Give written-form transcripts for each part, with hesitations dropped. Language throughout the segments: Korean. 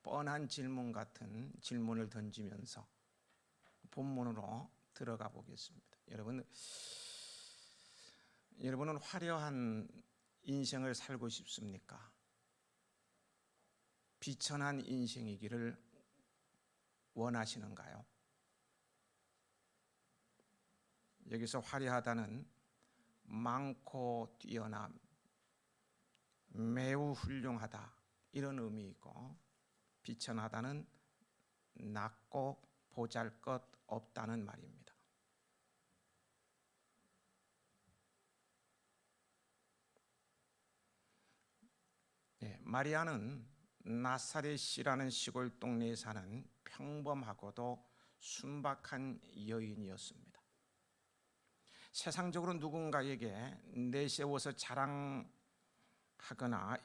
뻔한 질문 같은 질문을 던지면서 본문으로 들어가 보겠습니다. 여러분은 화려한 인생을 살고 싶습니까? 비천한 인생이기를 원하시는가요? 여기서 화려하다는 많고 뛰어남, 매우 훌륭하다 이런 의미이고, 비천하다는 낮고 보잘것 없다는 말입니다. 마리아는 나사렛이라는 시골 동네에 사는 평범하고도 순박한 여인이었습니다. 세상적으로 누군가에게 내세워서 자랑하거나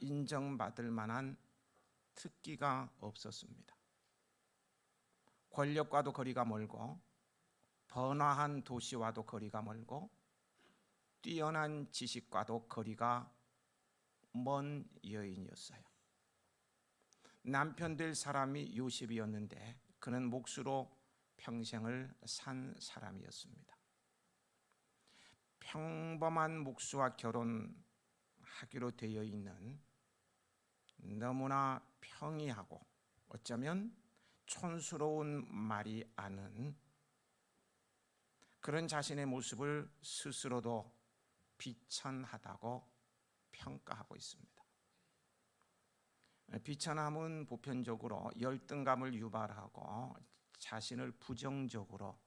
인정받을 만한 특기가 없었습니다. 권력과도 거리가 멀고, 번화한 도시와도 거리가 멀고, 뛰어난 지식과도 거리가 먼 여인이었어요. 남편 될 사람이 요셉이었는데 그는 몫으로 평생을 산 사람이었습니다. 평범한 목수와 결혼하기로 되어 있는 너무나 평이하고 어쩌면 촌스러운 말이 아는 그런 자신의 모습을 스스로도 비천하다고 평가하고 있습니다. 비천함은 보편적으로 열등감을 유발하고 자신을 부정적으로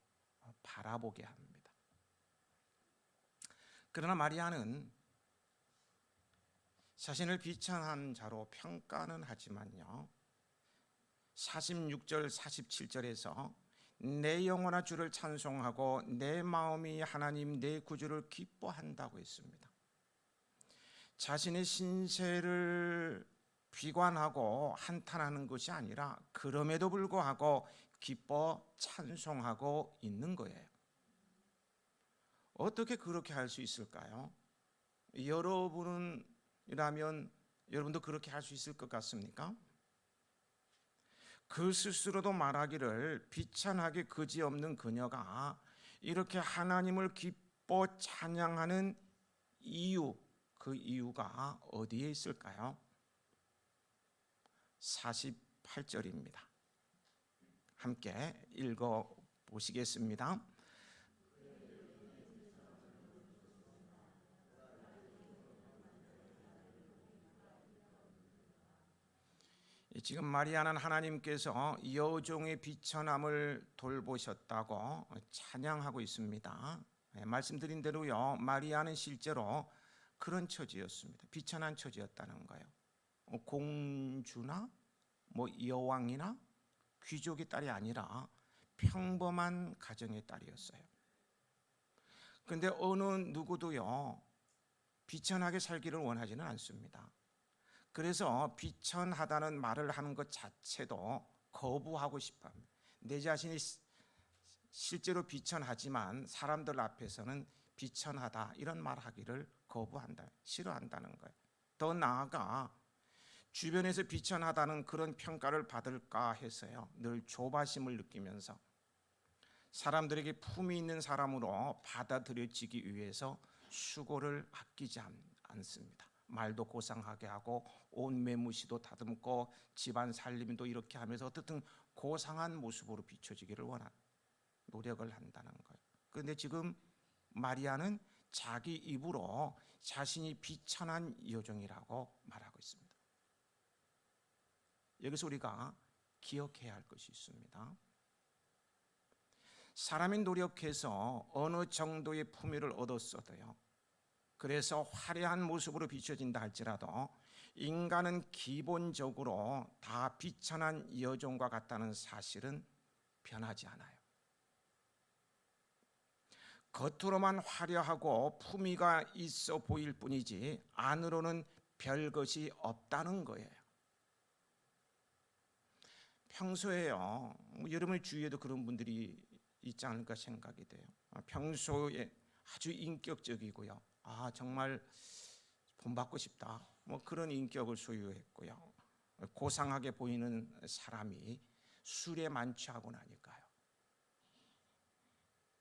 바라보게 합니다. 그러나 마리아는 자신을 비천한 자로 평가는 하지만요, 46절 47절에서 내 영혼아 주를 찬송하고 내 마음이 하나님 내 구주를 기뻐한다고 했습니다. 자신의 신세를 비관하고 한탄하는 것이 아니라 그럼에도 불구하고 기뻐 찬송하고 있는 거예요. 어떻게 그렇게 할 수 있을까요? 여러분이라면 여러분도 그렇게 할 수 있을 것 같습니까? 그 스스로도 말하기를 비천하게 그지없는 그녀가 이렇게 하나님을 기뻐 찬양하는 이유, 그 이유가 어디에 있을까요? 48절입니다. 함께 읽어 보시겠습니다. 지금 마리아는 하나님께서 여종의 비천함을 돌보셨다고 찬양하고 있습니다. 말씀드린 대로요, 마리아는 실제로 그런 처지였습니다. 비천한 처지였다는 거예요. 공주나 여왕이나 귀족의 딸이 아니라 평범한 가정의 딸이었어요. 그런데 어느 누구도요, 비천하게 살기를 원하지는 않습니다. 그래서 비천하다는 말을 하는 것 자체도 거부하고 싶어 합니다. 내 자신이 실제로 비천하지만 사람들 앞에서는 비천하다 이런 말 하기를 거부한다, 싫어한다는 거예요. 더 나아가 주변에서 비천하다는 그런 평가를 받을까 해서요, 늘 조바심을 느끼면서 사람들에게 품위 있는 사람으로 받아들여지기 위해서 수고를 아끼지 않습니다. 말도 고상하게 하고 온 매무시도 다듬고 집안 살림도 이렇게 하면서 어떻든 고상한 모습으로 비춰지기를 노력을 한다는 거예요. 그런데 지금 마리아는 자기 입으로 자신이 비천한 여종이라고 말하고 있습니다. 여기서 우리가 기억해야 할 것이 있습니다. 사람이 노력해서 어느 정도의 품위를 얻었어도요, 그래서 화려한 모습으로 비춰진다 할지라도 인간은 기본적으로 다 비천한 여종과 같다는 사실은 변하지 않아요. 겉으로만 화려하고 품위가 있어 보일 뿐이지 안으로는 별것이 없다는 거예요. 평소에요, 여러분의 주위에도 그런 분들이 있지 않을까 생각이 돼요. 평소에 아주 인격적이고요, 정말 본받고 싶다, 뭐 그런 인격을 소유했고요. 고상하게 보이는 사람이 술에 만취하고 나니까요,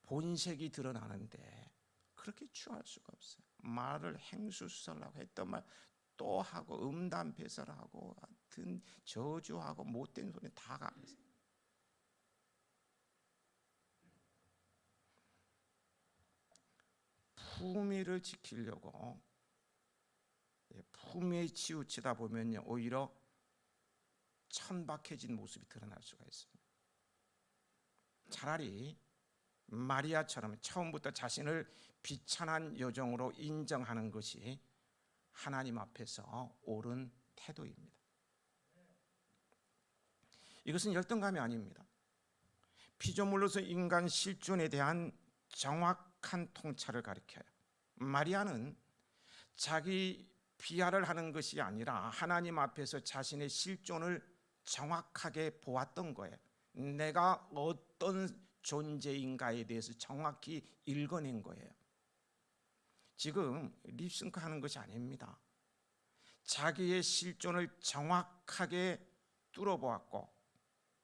본색이 드러나는데 그렇게 취할 수가 없어요. 말을 행수수설하고 했던 말 또 하고 음담패설하고 하여튼 저주하고 못된 소리 다 가면서 품위를 지키려고 품위에 치우치다 보면요, 오히려 천박해진 모습이 드러날 수가 있습니다. 차라리 마리아처럼 처음부터 자신을 비천한 여종으로 인정하는 것이 하나님 앞에서 옳은 태도입니다. 이것은 열등감이 아닙니다. 피조물로서 인간 실존에 대한 정확한 통찰을 가리켜요. 마리아는 자기 비하를 하는 것이 아니라 하나님 앞에서 자신의 실존을 정확하게 보았던 거예요. 내가 어떤 존재인가에 대해서 정확히 읽어낸 거예요. 지금 립싱크 하는 것이 아닙니다. 자기의 실존을 정확하게 뚫어보았고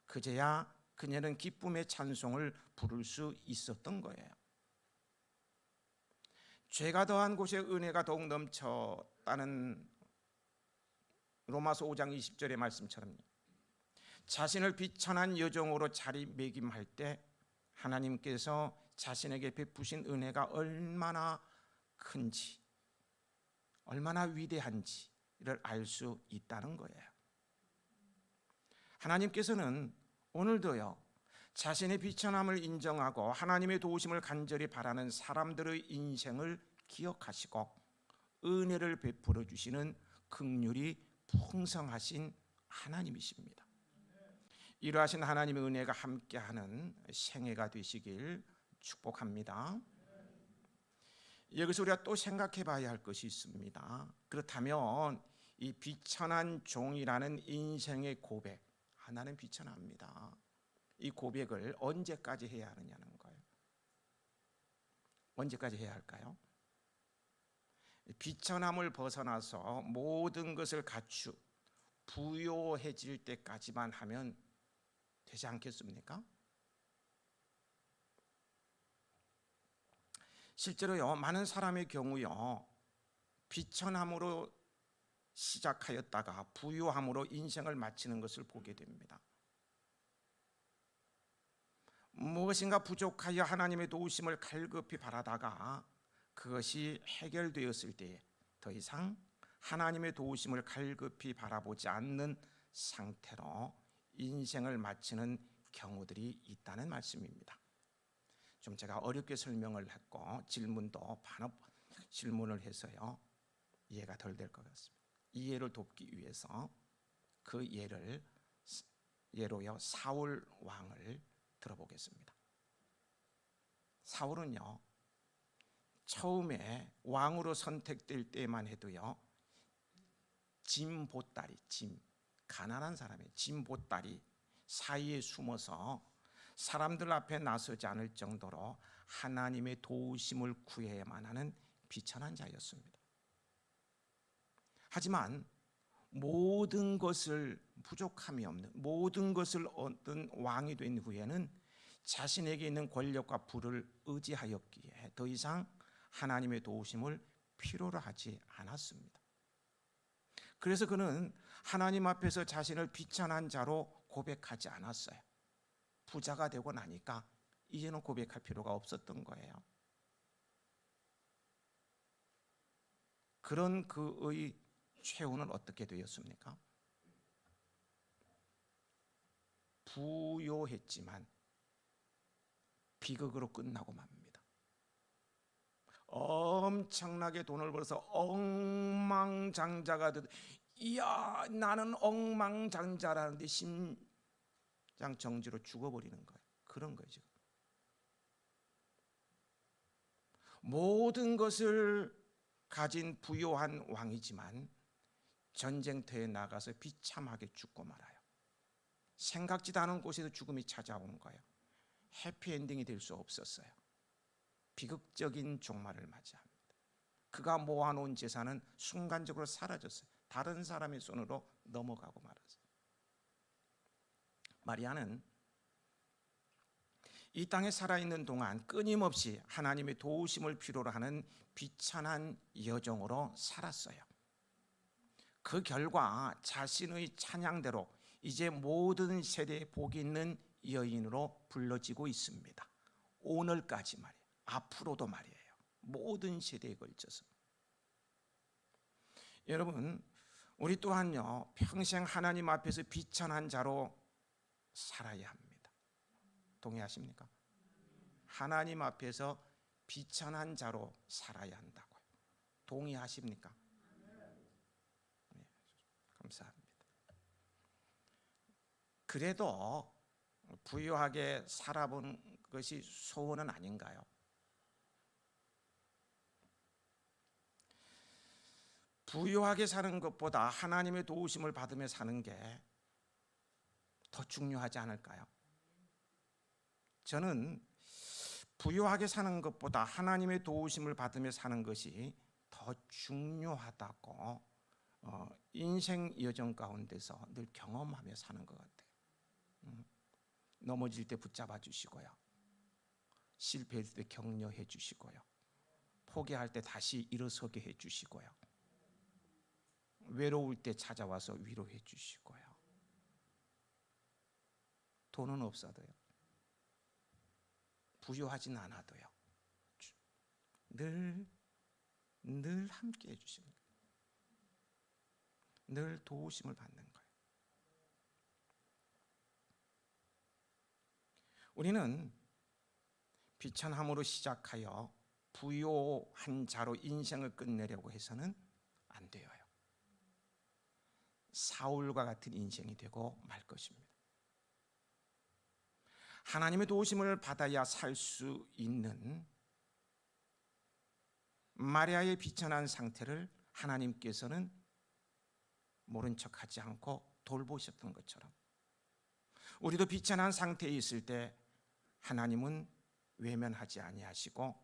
그제야 그녀는 기쁨의 찬송을 부를 수 있었던 거예요. 죄가 더한 곳에 은혜가 더욱 넘쳤다는 로마서 5장 20절의 말씀처럼 자신을 비천한 여종으로 자리매김할 때 하나님께서 자신에게 베푸신 은혜가 얼마나 큰지, 얼마나 위대한지를 알 수 있다는 거예요. 하나님께서는 오늘도요, 자신의 비천함을 인정하고 하나님의 도우심을 간절히 바라는 사람들의 인생을 기억하시고 은혜를 베풀어 주시는 긍휼이 풍성하신 하나님이십니다. 이러하신 하나님의 은혜가 함께하는 생애가 되시길 축복합니다. 여기서 우리가 또 생각해 봐야 할 것이 있습니다. 그렇다면 이 비천한 종이라는 인생의 고백, 나는 비천합니다, 이 고백을 언제까지 해야 하느냐는 거예요. 언제까지 해야 할까요? 비천함을 벗어나서 모든 것을 갖추 부요해질 때까지만 하면 되지 않겠습니까? 실제로요, 많은 사람의 경우요, 비천함으로 시작하였다가 부유함으로 인생을 마치는 것을 보게 됩니다. 무엇인가 부족하여 하나님의 도우심을 갈급히 바라다가 그것이 해결되었을 때에 더 이상 하나님의 도우심을 갈급히 바라보지 않는 상태로 인생을 마치는 경우들이 있다는 말씀입니다. 좀 제가 어렵게 설명을 했고 질문도 반업 질문을 해서요, 이해가 덜 될 것 같습니다. 이해를 돕기 위해서 그 예로요, 사울 왕을 들어보겠습니다. 사울은요, 처음에 왕으로 선택될 때만 해도요, 짐 보따리, 가난한 사람의 짐 보따리 사이에 숨어서 사람들 앞에 나서지 않을 정도로 하나님의 도우심을 구해야만 하는 비천한 자였습니다. 하지만 모든 것을 부족함이 없는 모든 것을 얻은 왕이 된 후에는 자신에게 있는 권력과 부를 의지하였기에 더 이상 하나님의 도우심을 필요로 하지 않았습니다. 그래서 그는 하나님 앞에서 자신을 비천한 자로 고백하지 않았어요. 부자가 되고 나니까 이제는 고백할 필요가 없었던 거예요. 그런 그의 최후는 어떻게 되었습니까? 부요했지만 비극으로 끝나고 맙니다. 엄청나게 돈을 벌어서 억만장자가 되도, 이야, 나는 억만장자라는데 심장 정지로 죽어버리는 거예요. 그런 거예요. 지금 모든 것을 가진 부요한 왕이지만 전쟁터에 나가서 비참하게 죽고 말아요. 생각지도 않은 곳에서 죽음이 찾아온 거예요. 해피엔딩이 될 수 없었어요. 비극적인 종말을 맞이합니다. 그가 모아놓은 재산은 순간적으로 사라졌어요. 다른 사람의 손으로 넘어가고 말았어요. 마리아는 이 땅에 살아있는 동안 끊임없이 하나님의 도우심을 필요로 하는 비천한 여정으로 살았어요. 그 결과 자신의 찬양대로 이제 모든 세대에 복이 있는 여인으로 불러지고 있습니다. 오늘까지 말이에요. 앞으로도 말이에요. 모든 세대에 걸쳐서. 여러분, 우리 또한요, 평생 하나님 앞에서 비천한 자로 살아야 합니다. 동의하십니까? 하나님 앞에서 비천한 자로 살아야 한다고요. 동의하십니까? 네, 감사합니다. 그래도 부유하게 살아본 것이 소원은 아닌가요? 부유하게 사는 것보다 하나님의 도우심을 받으며 사는 게 더 중요하지 않을까요? 저는 부유하게 사는 것보다 하나님의 도우심을 받으며 사는 것이 더 중요하다고 인생 여정 가운데서 늘 경험하며 사는 것 같아요. 넘어질 때 붙잡아 주시고요, 실패할 때 격려해 주시고요, 포기할 때 다시 일어서게 해 주시고요, 외로울 때 찾아와서 위로해 주시고요. 돈은 없어도요, 부유하진 않아도요, 늘 함께 해주시는 거예요. 늘 도우심을 받는 거예요. 우리는 비천함으로 시작하여 부요한 자로 인생을 끝내려고 해서는 안 돼요. 사울과 같은 인생이 되고 말 것입니다. 하나님의 도우심을 받아야 살 수 있는 마리아의 비천한 상태를 하나님께서는 모른 척하지 않고 돌보셨던 것처럼 우리도 비천한 상태에 있을 때 하나님은 외면하지 아니하시고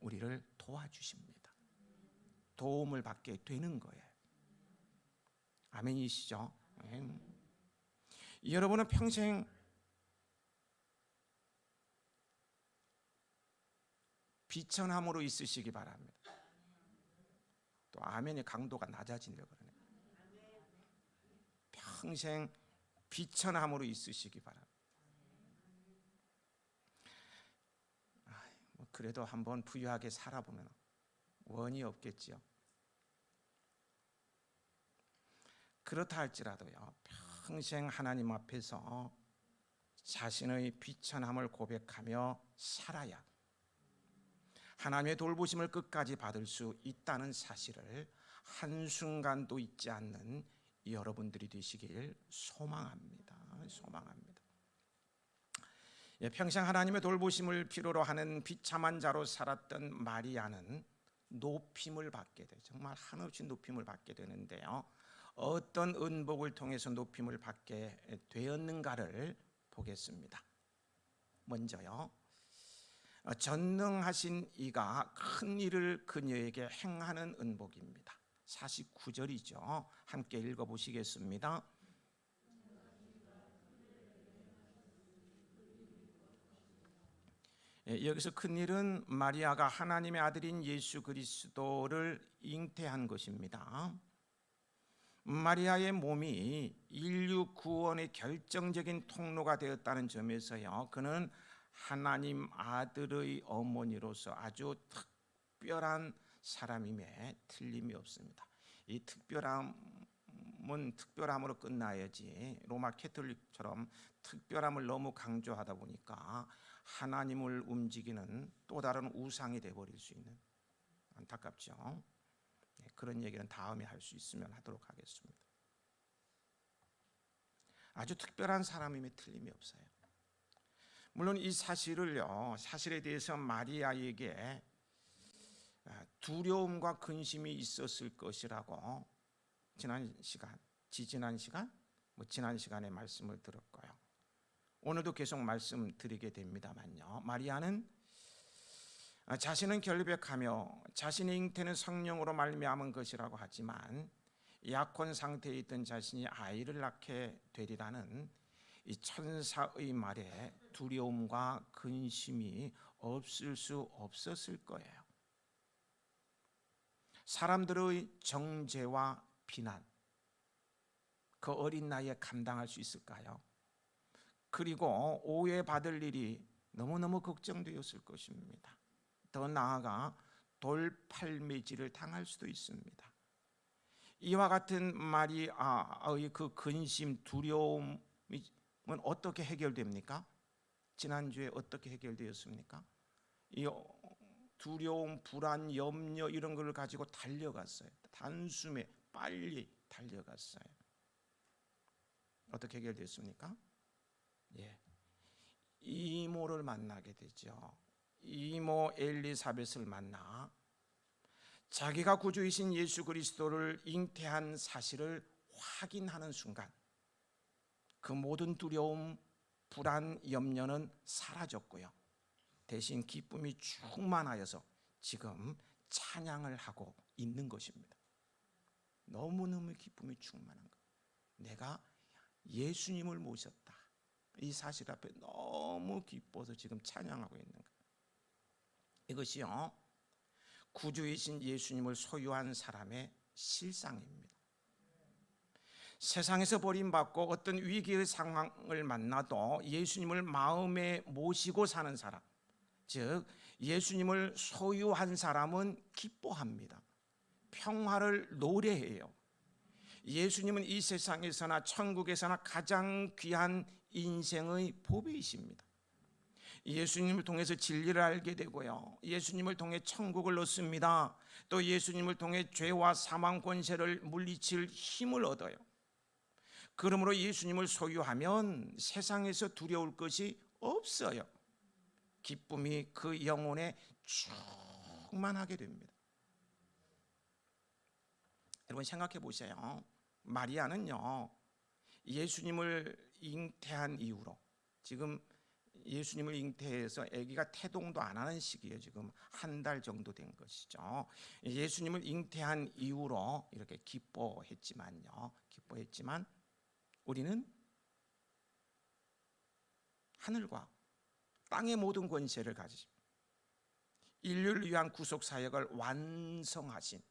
우리를 도와주십니다. 도움을 받게 되는 거예요. 아멘이시죠? 여러분은 평생 비천함으로 있으시기 바랍니다. 또 아멘의 강도가 낮아지려고 그러네요. 평생 비천함으로 있으시기 바랍니다. 그래도 한번 부유하게 살아보면 원이 없겠지요. 그렇다 할지라도요, 평생 하나님 앞에서 자신의 비천함을 고백하며 살아야 하나님의 돌보심을 끝까지 받을 수 있다는 사실을 한순간도 잊지 않는 여러분들이 되시길 소망합니다. 소망합니다. 평생 하나님의 돌보심을 필요로 하는 비참한 자로 살았던 마리아는 높임을 받게 돼요. 정말 한없이 높임을 받게 되는데요, 어떤 은복을 통해서 높임을 받게 되었는가를 보겠습니다. 먼저요, 전능하신 이가 큰 일을 그녀에게 행하는 은복입니다. 49절이죠. 함께 읽어보시겠습니다. 여기서 큰 일은 마리아가 하나님의 아들인 예수 그리스도를 잉태한 것입니다. 마리아의 몸이 인류 구원의 결정적인 통로가 되었다는 점에서요, 그는 하나님 아들의 어머니로서 아주 특별한 사람임에 틀림이 없습니다. 이 특별함은 특별함으로 끝나야지 로마 캐톨릭처럼 특별함을 너무 강조하다 보니까 하나님을 움직이는 또 다른 우상이 되어버릴 수 있는, 안타깝죠. 그런 얘기는 다음에 할 수 있으면 하도록 하겠습니다. 아주 특별한 사람임에 틀림이 없어요. 물론 이 사실에 대해서 마리아에게 두려움과 근심이 있었을 것이라고 지난 시간에 말씀을 들었고요. 오늘도 계속 말씀드리게 됩니다만요, 마리아는 자신은 결백하며 자신의 잉태는 성령으로 말미암은 것이라고 하지만 약혼 상태에 있던 자신이 아이를 낳게 되리라는 이 천사의 말에 두려움과 근심이 없을 수 없었을 거예요. 사람들의 정죄와 비난, 그 어린 나이에 감당할 수 있을까요? 그리고 오해받을 일이 너무너무 걱정되었을 것입니다. 더 나아가 돌팔매질을 당할 수도 있습니다. 이와 같은 마리아의 그 근심, 두려움은 어떻게 해결됩니까? 지난주에 어떻게 해결되었습니까? 이 두려움, 불안, 염려 이런 걸 가지고 달려갔어요. 단숨에 빨리 달려갔어요. 어떻게 해결됐습니까? 이모를 만나게 되죠. 이모 엘리사벳을 만나 자기가 구주이신 예수 그리스도를 잉태한 사실을 확인하는 순간 그 모든 두려움, 불안, 염려는 사라졌고요. 대신 기쁨이 충만하여서 지금 찬양을 하고 있는 것입니다. 너무너무 기쁨이 충만한 거예요. 내가 예수님을 모셨다. 이 사실 앞에 너무 기뻐서 지금 찬양하고 있는 거예요. 이것이요, 구주이신 예수님을 소유한 사람의 실상입니다. 세상에서 버림받고 어떤 위기의 상황을 만나도 예수님을 마음에 모시고 사는 사람, 즉 예수님을 소유한 사람은 기뻐합니다. 평화를 노래해요. 예수님은 이 세상에서나 천국에서나 가장 귀한 인생의 보배이십니다. 예수님을 통해서 진리를 알게 되고요, 예수님을 통해 천국을 얻습니다. 또 예수님을 통해 죄와 사망 권세를 물리칠 힘을 얻어요. 그러므로 예수님을 소유하면 세상에서 두려울 것이 없어요. 기쁨이 그 영혼에 충만하게 됩니다. 여러분 생각해 보세요. 마리아는요, 예수님을 잉태한 이후로, 지금 예수님을 잉태해서 아기가 태동도 안 하는 시기에 지금 한 달 정도 된 것이죠. 예수님을 잉태한 이후로 이렇게 기뻐했지만 우리는 하늘과 땅의 모든 권세를 가지신, 인류를 위한 구속 사역을 완성하신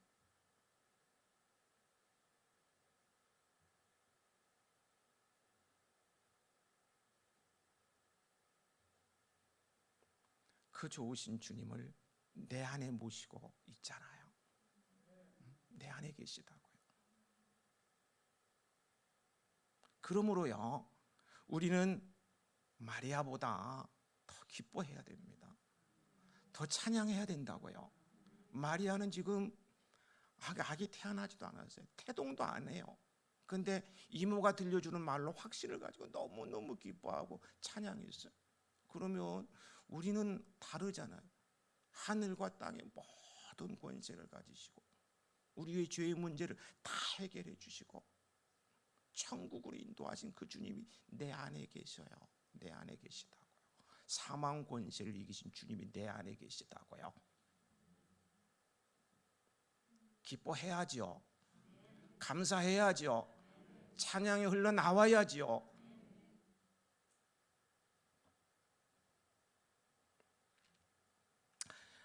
그 좋으신 주님을 내 안에 모시고 있잖아요. 내 안에 계시다고요. 그러므로요, 우리는 마리아보다 더 기뻐해야 됩니다. 더 찬양해야 된다고요. 마리아는 지금 아기 태어나지도 않았어요. 태동도 안 해요. 근데 이모가 들려주는 말로 확신을 가지고 너무너무 기뻐하고 찬양했어요. 그러면 우리는 다르잖아요. 하늘과 땅의 모든 권세를 가지시고 우리의 죄의 문제를 다 해결해 주시고 천국으로 인도하신 그 주님이 내 안에 계셔요. 내 안에 계시다고요. 사망 권세를 이기신 주님이 내 안에 계시다고요. 기뻐해야지요. 감사해야지요. 찬양이 흘러나와야지요.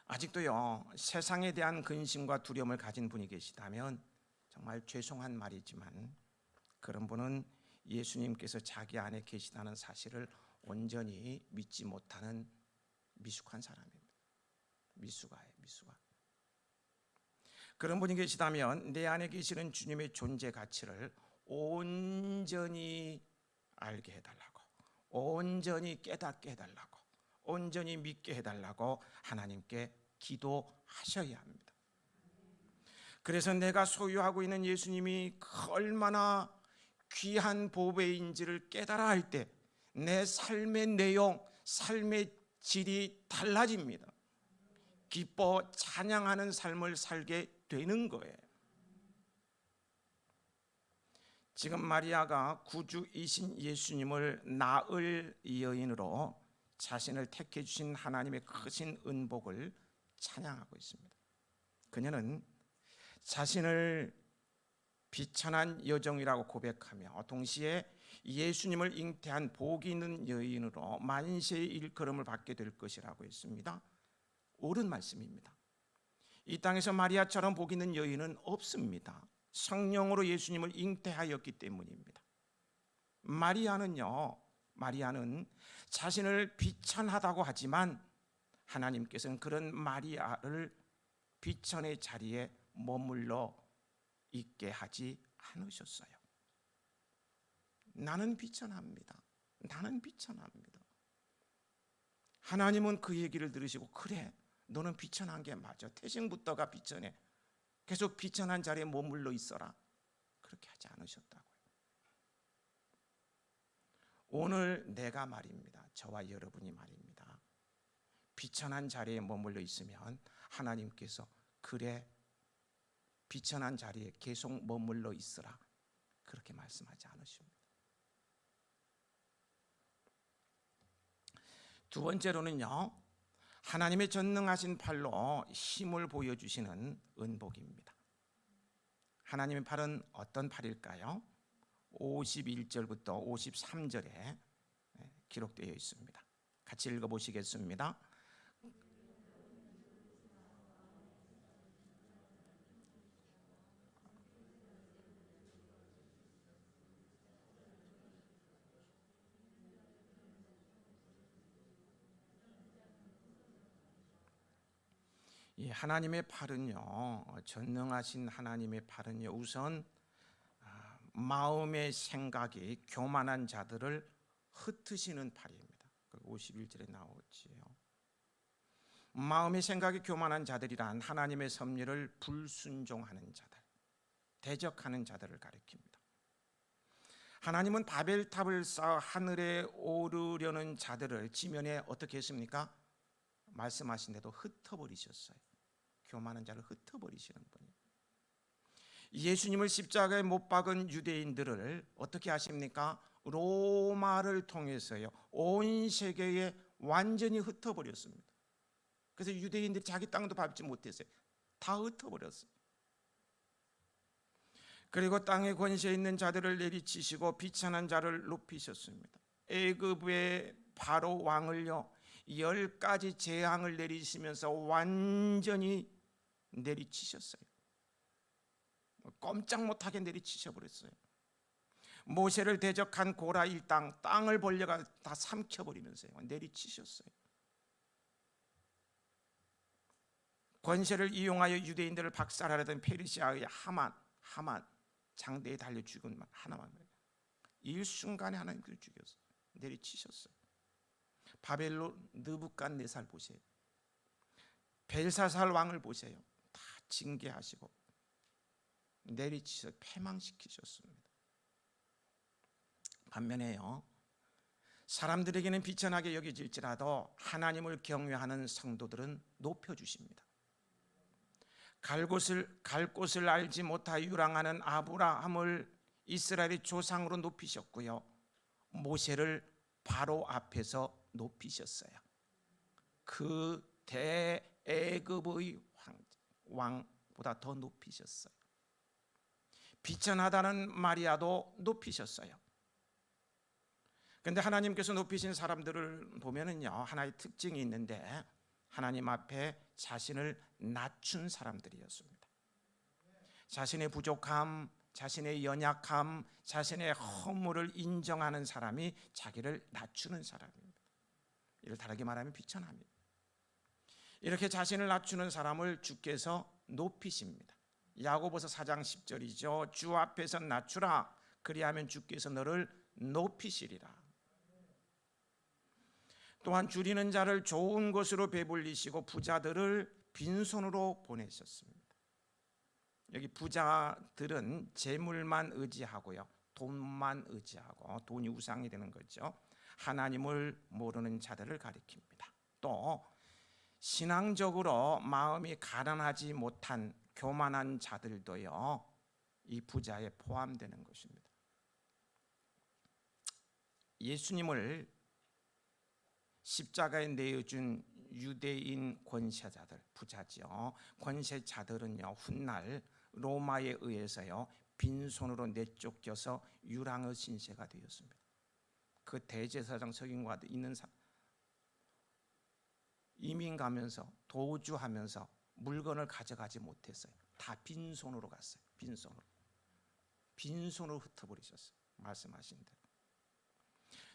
아직도요, 세상에 대한 근심과 두려움을 가진 분이 계시다면 정말 죄송한 말이지만 그런 분은 예수님께서 자기 안에 계시다는 사실을 온전히 믿지 못하는 미숙한 사람입니다. 미숙아예요, 미숙아. 그런 분이 계시다면 내 안에 계시는 주님의 존재 가치를 온전히 알게 해달라고, 온전히 깨닫게 해달라고, 온전히 믿게 해달라고 하나님께 기도하셔야 합니다. 그래서 내가 소유하고 있는 예수님이 얼마나 귀한 보배인지를 깨달아 할 때 내 삶의 내용, 삶의 질이 달라집니다. 기뻐 찬양하는 삶을 살게 되는 거예요. 지금 마리아가 구주이신 예수님을 낳을 여인으로 자신을 택해 주신 하나님의 크신 은복을 찬양하고 있습니다. 그녀는 자신을 비천한 여종이라고 고백하며 동시에 예수님을 잉태한 복이 있는 여인으로 만세의 일컬음을 받게 될 것이라고 했습니다. 옳은 말씀입니다. 이 땅에서 마리아처럼 복 있는 여인은 없습니다. 성령으로 예수님을 잉태하였기 때문입니다. 마리아는 자신을 비천하다고 하지만 하나님께서는 그런 마리아를 비천의 자리에 머물러 있게 하지 않으셨어요. 나는 비천합니다. 나는 비천합니다. 하나님은 그 얘기를 들으시고 그래, 너는 비천한 게 맞아. 태생부터가 비천해. 계속 비천한 자리에 머물러 있어라. 그렇게 하지 않으셨다고요. 오늘 내가 말입니다. 저와 여러분이 말입니다. 비천한 자리에 머물러 있으면 하나님께서 그래, 비천한 자리에 계속 머물러 있으라, 그렇게 말씀하지 않으십니다. 두 번째로는요, 하나님의 전능하신 팔로 힘을 보여주시는 은복입니다. 하나님의 팔은 어떤 팔일까요? 51절부터 53절에 기록되어 있습니다. 같이 읽어보시겠습니다. 이 하나님의 팔은요, 전능하신 하나님의 팔은요, 우선 마음의 생각이 교만한 자들을 흩으시는 팔입니다. 51절에 나오지요. 마음의 생각이 교만한 자들이란 하나님의 섭리를 불순종하는 자들, 대적하는 자들을 가리킵니다. 하나님은 바벨탑을 쌓아 하늘에 오르려는 자들을 지면에 어떻게 했습니까? 말씀하신 대로 흩어버리셨어요. 교만한 자를 흩어버리시는 분이에요. 예수님을 십자가에 못 박은 유대인들을 어떻게 하십니까? 로마를 통해서요, 온 세계에 완전히 흩어버렸습니다. 그래서 유대인들이 자기 땅도 밟지 못했어요. 다 흩어버렸어요. 그리고 땅에 권세 있는 자들을 내리치시고 비천한 자를 높이셨습니다. 애굽의 바로 왕을요, 10가지 재앙을 내리시면서 완전히 내리치셨어요. 꼼짝 못하게 내리치셔버렸어요. 모세를 대적한 고라 일당, 땅을 벌려가 다 삼켜버리면서요, 내리치셨어요. 권세를 이용하여 유대인들을 박살하려던 페르시아의 하만 장대에 달려 죽은 하나만 일순간에 하나님께서 죽였어요. 내리치셨어요. 바벨론 느부갓네살 보세요. 벨사살 왕을 보세요. 다 징계하시고 내리치셔 패망시키셨습니다. 반면에요, 사람들에게는 비천하게 여겨질지라도 하나님을 경외하는 성도들은 높여주십니다. 갈 곳을 알지 못하여 유랑하는 아브라함을 이스라엘의 조상으로 높이셨고요, 모세를 바로 앞에서 높이셨어요. 그 대애굽의 왕보다 더 높이셨어요. 비천하다는 마리아도 높이셨어요. 그런데 하나님께서 높이신 사람들을 보면은요, 하나의 특징이 있는데 하나님 앞에 자신을 낮춘 사람들이었습니다. 자신의 부족함, 자신의 연약함, 자신의 허물을 인정하는 사람이 자기를 낮추는 사람입니다. 이를 다르게 말하면 비천함입니다. 이렇게 자신을 낮추는 사람을 주께서 높이십니다. 야고보서 4장 10절이죠. 주 앞에서 낮추라, 그리하면 주께서 너를 높이시리라. 또한 줄이는 자를 좋은 것으로 배불리시고 부자들을 빈손으로 보내셨습니다. 여기 부자들은 재물만 의지하고요, 돈만 의지하고, 돈이 우상이 되는 거죠. 하나님을 모르는 자들을 가리킵니다. 또 신앙적으로 마음이 가난하지 못한 교만한 자들도요, 이 부자에 포함되는 것입니다. 예수님을 십자가에 내어준 유대인 권세자들, 부자죠. 권세자들은요, 훗날 로마에 의해서요 빈손으로 내쫓겨서 유랑의 신세가 되었습니다. 그 대제사장 석인과도 있는 이민 가면서 도주하면서 물건을 가져가지 못했어요. 다 빈손으로 갔어요. 빈손으로 흩어버리셨어요. 말씀하신 대로.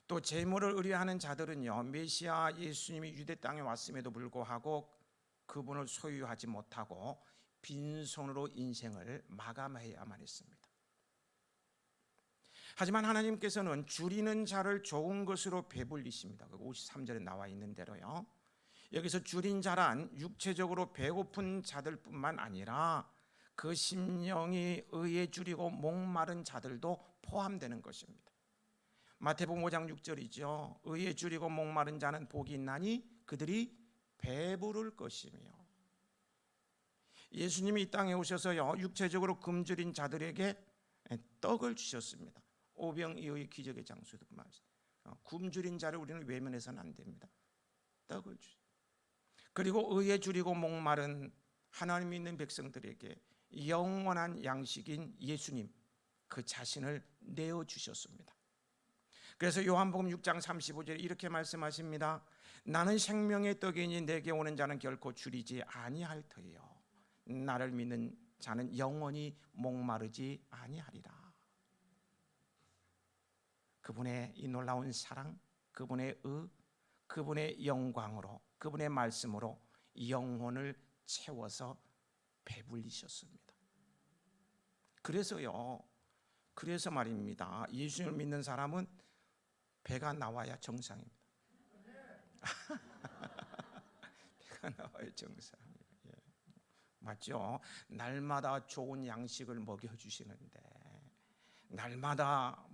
또 재물을 의뢰하는 자들은요, 메시아 예수님이 유대 땅에 왔음에도 불구하고 그분을 소유하지 못하고 빈손으로 인생을 마감해야만 했습니다. 하지만 하나님께서는 줄이는 자를 좋은 것으로 배불리십니다. 53절에 나와 있는 대로요. 여기서 줄인 자란 육체적으로 배고픈 자들뿐만 아니라 그 심령이 의에 줄이고 목마른 자들도 포함되는 것입니다. 마태복음 5장 6절이죠. 의에 줄이고 목마른 자는 복이 있나니 그들이 배부를 것이며. 예수님이 이 땅에 오셔서요 육체적으로 굶주린 자들에게 떡을 주셨습니다. 오병이어의 기적의 장소도 말씀. 굶주린 자를 우리는 외면해서는 안 됩니다. 떡을 주셨습니다. 그리고 의에 줄이고 목마른 하나님 믿는 백성들에게 영원한 양식인 예수님 그 자신을 내어주셨습니다. 그래서 요한복음 6장 35절에 이렇게 말씀하십니다. 나는 생명의 떡이니 내게 오는 자는 결코 줄이지 아니할 터이요 나를 믿는 자는 영원히 목마르지 아니하리라. 그분의 이 놀라운 사랑, 그분의 그분의 영광으로, 그분의 말씀으로 영혼을 채워서 배불리셨습니다. 그래서 말입니다. 예수님을 믿는 사람은 배가 나와야 정상입니다. 배가 나와야 정상이에요. 예. 맞죠? 날마다 좋은 양식을 먹여주시는데 날마다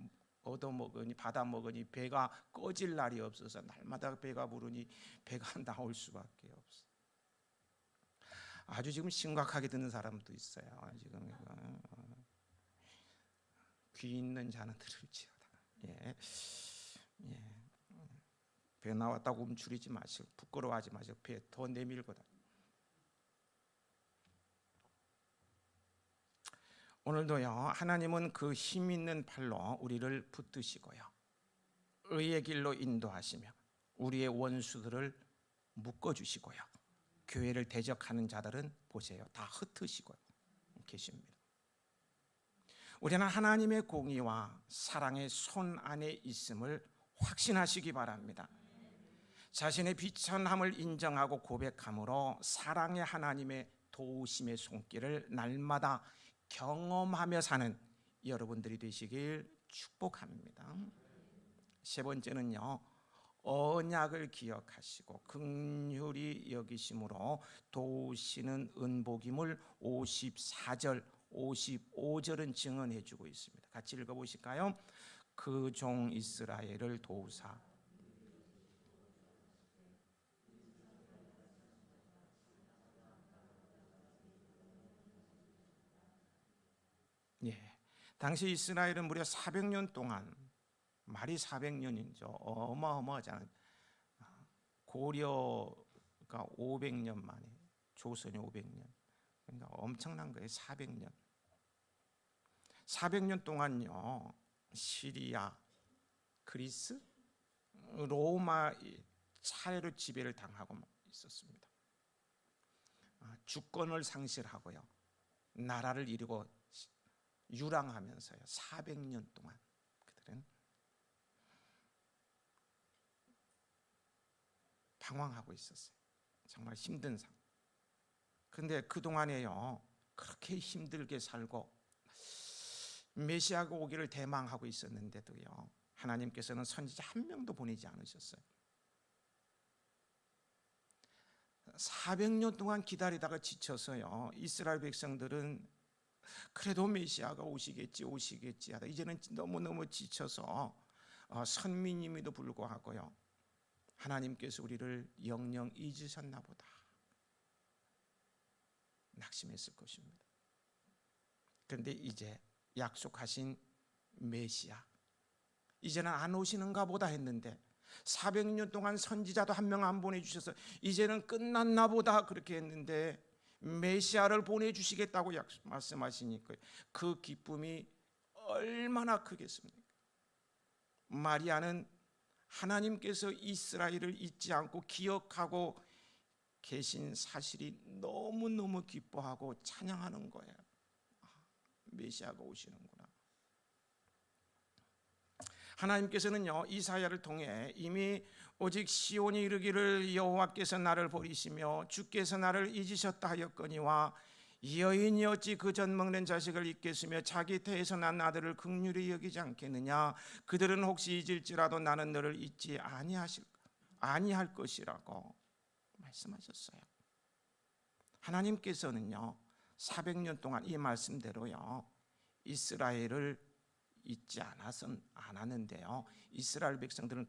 얻어먹으니 받아먹으니 배가 꺼질 날이 없어서 날마다 배가 부르니 배가 나올 수밖에 없어. 아주 지금 심각하게 듣는 사람도 있어요. 지금 귀 있는 자는 들을지어다. 예. 배 나왔다고 움츠리지 마시고 부끄러워하지 마시고 배 더 내밀고 다. 오늘도요 하나님은 그 힘 있는 팔로 우리를 붙드시고요 의의 길로 인도하시며 우리의 원수들을 묶어주시고요 교회를 대적하는 자들은 보세요 다 흩으시고 계십니다. 우리는 하나님의 공의와 사랑의 손 안에 있음을 확신하시기 바랍니다. 자신의 비천함을 인정하고 고백함으로 사랑의 하나님의 도우심의 손길을 날마다 경험하며 사는 여러분들이 되시길 축복합니다. 세 번째는요 언약을 기억하시고 긍휼히 여기심으로 도우시는 은복임을 54절 55절은 증언해 주고 있습니다. 같이 읽어보실까요? 그 종 이스라엘을 도우사 예, 당시 이스라엘은 무려 400년 동안 말이 400년이죠. 어마어마하잖아요. 고려가 500년 만에 조선이 500년 그러니까 엄청난 거예요. 400년 400년 동안요 시리아, 그리스, 로마 차례로 지배를 당하고 있었습니다. 주권을 상실하고요 나라를 이루고 유랑하면서요 400년 동안 그들은 방황하고 있었어요. 정말 힘든 상황. 그런데 그동안에요 그렇게 힘들게 살고 메시아가 오기를 대망하고 있었는데도요 하나님께서는 선지자 한 명도 보내지 않으셨어요. 400년 동안 기다리다가 지쳐서요 이스라엘 백성들은 그래도 메시아가 오시겠지 하다 이제는 너무너무 지쳐서 선민임에도 불구하고요 하나님께서 우리를 영영 잊으셨나 보다 낙심했을 것입니다. 그런데 이제 약속하신 메시아 이제는 안 오시는가 보다 했는데 400년 동안 선지자도 한 명 안 보내주셔서 이제는 끝났나 보다 그렇게 했는데 메시아를 보내주시겠다고 말씀하시니까 그 기쁨이 얼마나 크겠습니까? 마리아는 하나님께서 이스라엘을 잊지 않고 기억하고 계신 사실이 너무너무 기뻐하고 찬양하는 거예요. 메시아가 오시는구나. 하나님께서는요, 이사야를 통해 이미 오직 시온이 이르기를 여호와께서 나를 버리시며 주께서 나를 잊으셨다 하였거니와 여인이 어찌 그 젖 먹는 자식을 잊겠으며 자기 태에서 난 아들을 긍휼히 여기지 않겠느냐. 그들은 혹시 잊을지라도 나는 너를 잊지 아니할 것이라고 말씀하셨어요. 하나님께서는요 400년 동안 이 말씀대로요 이스라엘을 잊지 않았는데요 이스라엘 백성들은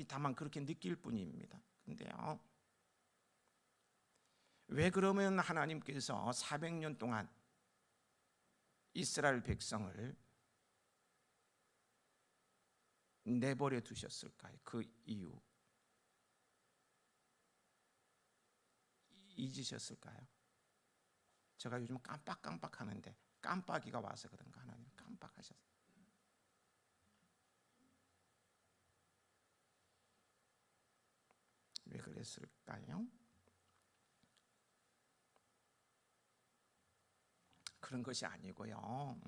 다만 그렇게 느낄 뿐입니다. 근데요 왜 그러면 하나님께서 400년 동안 이스라엘 백성을 내버려 두셨을까요? 그 이유 잊으셨을까요? 제가 요즘 깜빡하는데 깜빡이가 와서 그런가 하나님 깜빡하셨어요. 왜 그랬을까요? 그런 것이 아니고요.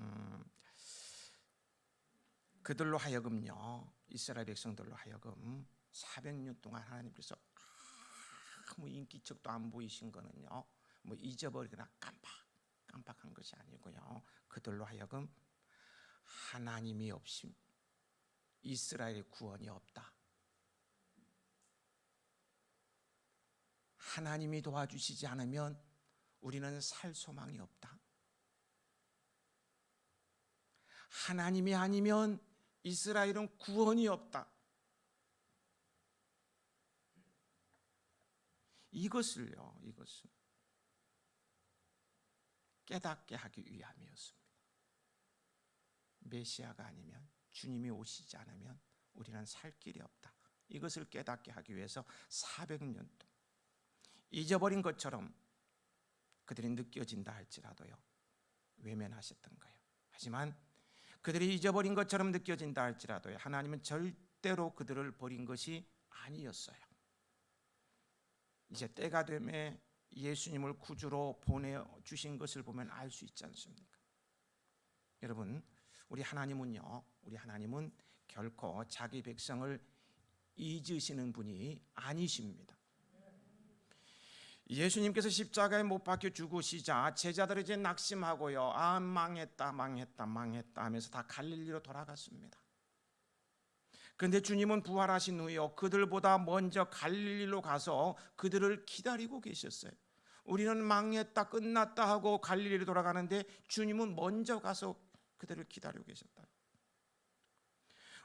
그들로 하여금요 이스라엘 백성들로 하여금 400년 동안 하나님께서 아무 인기척도 안 보이신 거는요 뭐 잊어버리거나 깜빡한 것이 아니고요 그들로 하여금 하나님이 없이 이스라엘의 구원이 없다. 하나님이 도와주시지 않으면 우리는 살 소망이 없다. 하나님이 아니면 이스라엘은 구원이 없다. 이것을 깨닫게 하기 위함이었습니다. 메시아가 아니면 주님이 오시지 않으면 우리는 살 길이 없다. 이것을 깨닫게 하기 위해서 400년 동안 잊어버린 것처럼 그들이 느껴진다 할지라도요 외면하셨던 거예요. 하지만 그들이 잊어버린 것처럼 느껴진다 할지라도요 하나님은 절대로 그들을 버린 것이 아니었어요. 이제 때가 되매 예수님을 구주로 보내주신 것을 보면 알 수 있지 않습니까? 여러분 우리 하나님은 결코 자기 백성을 잊으시는 분이 아니십니다. 예수님께서 십자가에 못 박혀 죽으시자 제자들이 이제 낙심하고요 망했다 하면서 다 갈릴리로 돌아갔습니다. 그런데 주님은 부활하신 후에요 그들보다 먼저 갈릴리로 가서 그들을 기다리고 계셨어요. 우리는 망했다 끝났다 하고 갈릴리로 돌아가는데 주님은 먼저 가서 그들을 기다리고 계셨다.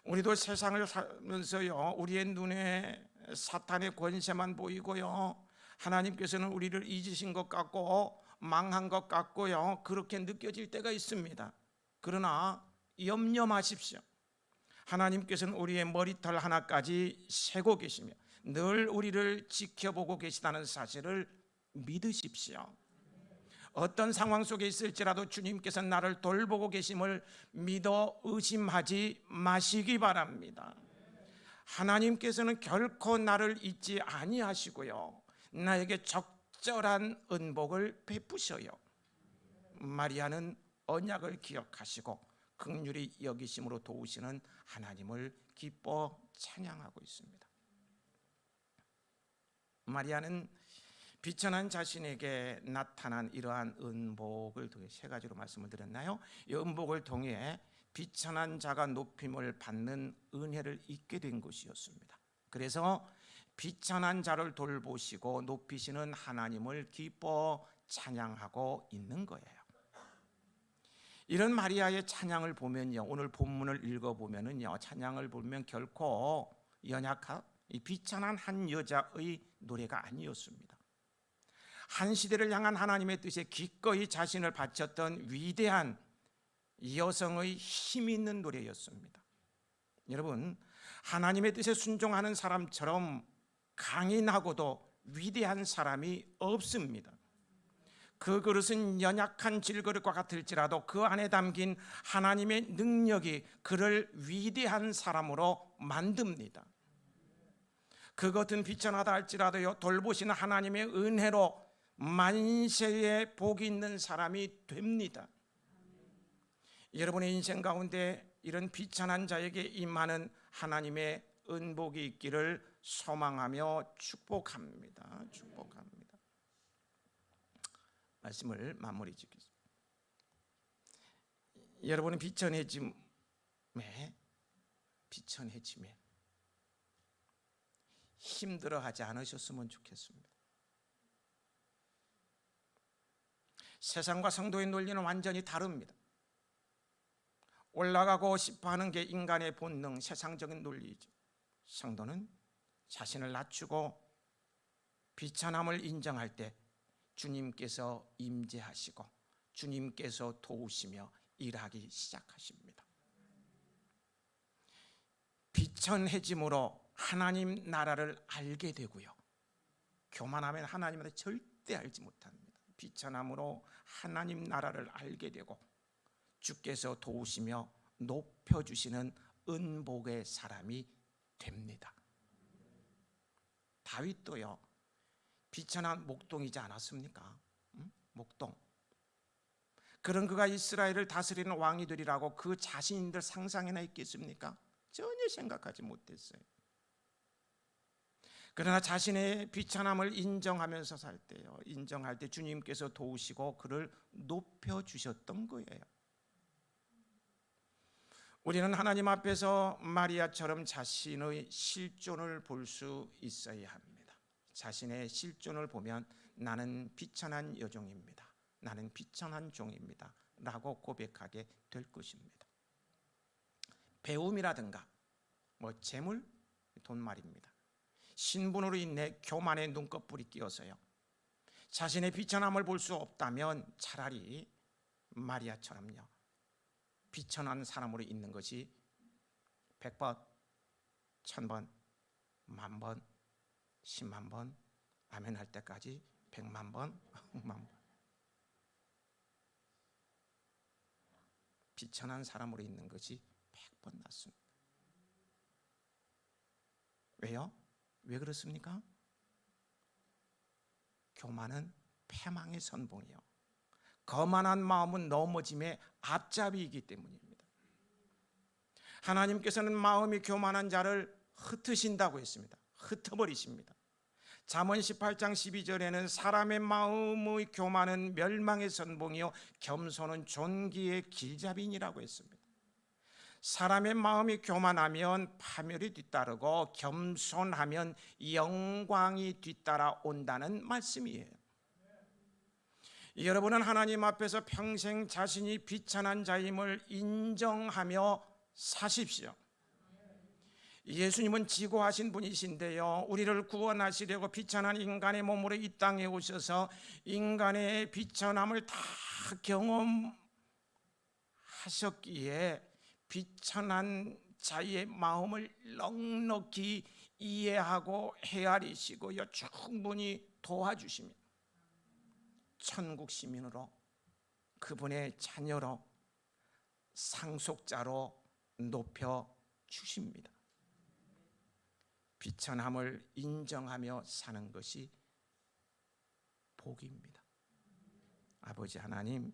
우리도 세상을 살면서요 우리의 눈에 사탄의 권세만 보이고요 하나님께서는 우리를 잊으신 것 같고 망한 것 같고요 그렇게 느껴질 때가 있습니다. 그러나 염려 마십시오. 하나님께서는 우리의 머리털 하나까지 세고 계시며 늘 우리를 지켜보고 계시다는 사실을 믿으십시오. 어떤 상황 속에 있을지라도 주님께서 나를 돌보고 계심을 믿어 의심하지 마시기 바랍니다. 하나님께서는 결코 나를 잊지 아니하시고요 나에게 적절한 은복을 베푸셔요. 마리아는 언약을 기억하시고 긍휼히 여기심으로 도우시는 하나님을 기뻐 찬양하고 있습니다. 마리아는 비천한 자신에게 나타난 이러한 은복을 통해 세 가지로 말씀을 드렸나요? 이 은복을 통해 비천한 자가 높임을 받는 은혜를 잊게 된 것이었습니다. 그래서 비천한 자를 돌보시고 높이시는 하나님을 기뻐 찬양하고 있는 거예요. 이런 마리아의 찬양을 보면요 오늘 본문을 읽어보면은요 찬양을 보면 결코 연약한 비천한 한 여자의 노래가 아니었습니다. 한 시대를 향한 하나님의 뜻에 기꺼이 자신을 바쳤던 위대한 여성의 힘 있는 노래였습니다. 여러분 하나님의 뜻에 순종하는 사람처럼 강인하고도 위대한 사람이 없습니다. 그 그릇은 연약한 질그릇과 같을지라도 그 안에 담긴 하나님의 능력이 그를 위대한 사람으로 만듭니다. 그 겉은 비천하다 할지라도요, 돌보시는 하나님의 은혜로 만세의 복이 있는 사람이 됩니다. 여러분의 인생 가운데 이런 비천한 자에게 임하는 하나님의 은복이 있기를 소망하며 축복합니다. 축복합니다. 말씀을 마무리 짓겠습니다. 여러분은 비천해짐에 힘들어하지 않으셨으면 좋겠습니다. 세상과 성도의 논리는 완전히 다릅니다. 올라가고 싶어하는 게 인간의 본능, 세상적인 논리이죠. 성도는 자신을 낮추고 비천함을 인정할 때 주님께서 임재하시고 주님께서 도우시며 일하기 시작하십니다. 비천해짐으로 하나님 나라를 알게 되고요, 교만하면 하나님을 절대 알지 못합니다. 비천함으로 하나님 나라를 알게 되고 주께서 도우시며 높여주시는 은복의 사람이 됩니다. 다윗도요, 비천한 목동이지 않았습니까? 목동. 그런 그가 이스라엘을 다스리는 왕이 되리라고 그 자신들 상상이나 있겠습니까? 전혀 생각하지 못했어요. 그러나 자신의 비천함을 인정하면서 살 때요, 인정할 때 주님께서 도우시고 그를 높여주셨던 거예요. 우리는 하나님 앞에서 마리아처럼 자신의 실존을 볼 수 있어야 합니다. 자신의 실존을 보면 나는 비천한 여종입니다, 나는 비천한 종입니다 라고 고백하게 될 것입니다. 배움이라든가 재물, 돈 말입니다. 신분으로 인해 교만의 눈꺼풀이 끼어서요, 자신의 비천함을 볼 수 없다면 차라리 마리아처럼요, 비천한 사람으로 있는 것이 100번, 1000번, 10,000번, 10만 번 아멘 할 때까지 100만 번, 100만 번 비천한 사람으로 있는 것이 100번 낫습니다. 왜요? 왜 그렇습니까? 교만은 패망의 선봉이요, 거만한 마음은 넘어짐의 앞잡이이기 때문입니다. 하나님께서는 마음이 교만한 자를 흩으신다고 했습니다. 흩어버리십니다. 잠언 18장 12절에는 사람의 마음의 교만은 멸망의 선봉이요 겸손은 존귀의 길잡이니라고 했습니다. 사람의 마음이 교만하면 파멸이 뒤따르고 겸손하면 영광이 뒤따라 온다는 말씀이에요. 여러분은 하나님 앞에서 평생 자신이 비천한 자임을 인정하며 사십시오. 예수님은 지고하신 분이신데요, 우리를 구원하시려고 비천한 인간의 몸으로 이 땅에 오셔서 인간의 비천함을 다 경험하셨기에 비천한 자의 마음을 넉넉히 이해하고 헤아리시고요, 충분히 도와주시며 천국 시민으로, 그분의 자녀로, 상속자로 높여 주십니다. 비천함을 인정하며 사는 것이 복입니다. 아버지 하나님,